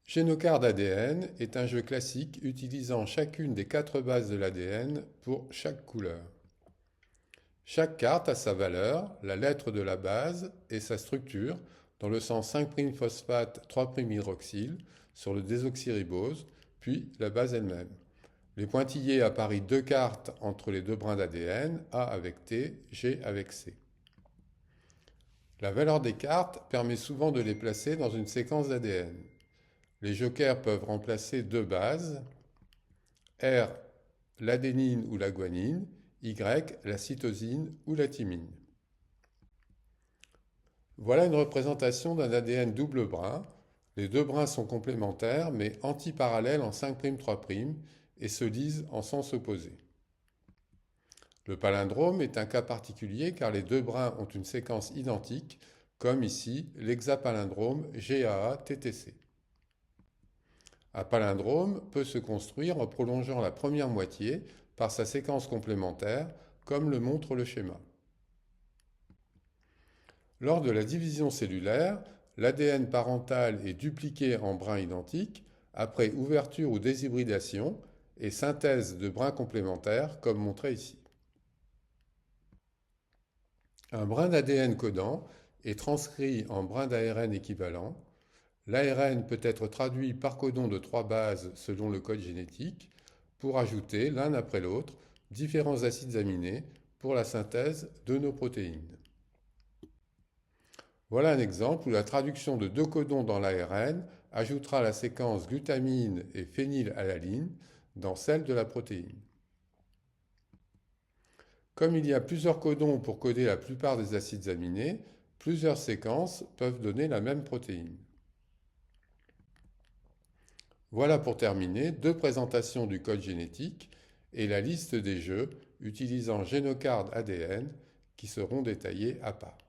Génocard ADN est un jeu classique utilisant chacune des 4 bases de l'ADN pour chaque couleur. Chaque carte a sa valeur, la lettre de la base et sa structure dans le sens 5'-phosphate 3'-hydroxyle sur le désoxyribose, puis la base elle-même. Les pointillés apparient 2 cartes entre les 2 brins d'ADN, A avec T, G avec C. La valeur des cartes permet souvent de les placer dans une séquence d'ADN. Les jokers peuvent remplacer 2 bases, R, l'adénine ou la guanine, Y, la cytosine ou la thymine. Voilà une représentation d'un ADN double brin. Les 2 brins sont complémentaires mais antiparallèles en 5'-3' et se lisent en sens opposé. Le palindrome est un cas particulier car les 2 brins ont une séquence identique, comme ici l'hexapalindrome GAA-TTC. Un palindrome peut se construire en prolongeant la première moitié par sa séquence complémentaire, comme le montre le schéma. Lors de la division cellulaire, l'ADN parental est dupliqué en brins identiques après ouverture ou déshybridation et synthèse de brins complémentaires, comme montré ici. Un brin d'ADN codant est transcrit en brin d'ARN équivalent. L'ARN peut être traduit par codon de 3 bases selon le code génétique pour ajouter, l'un après l'autre, différents acides aminés pour la synthèse de nos protéines. Voilà un exemple où la traduction de 2 codons dans l'ARN ajoutera la séquence glutamine et phénylalanine dans celle de la protéine. Comme il y a plusieurs codons pour coder la plupart des acides aminés, plusieurs séquences peuvent donner la même protéine. Voilà pour terminer 2 présentations du code génétique et la liste des jeux utilisant Génocard ADN qui seront détaillés à part.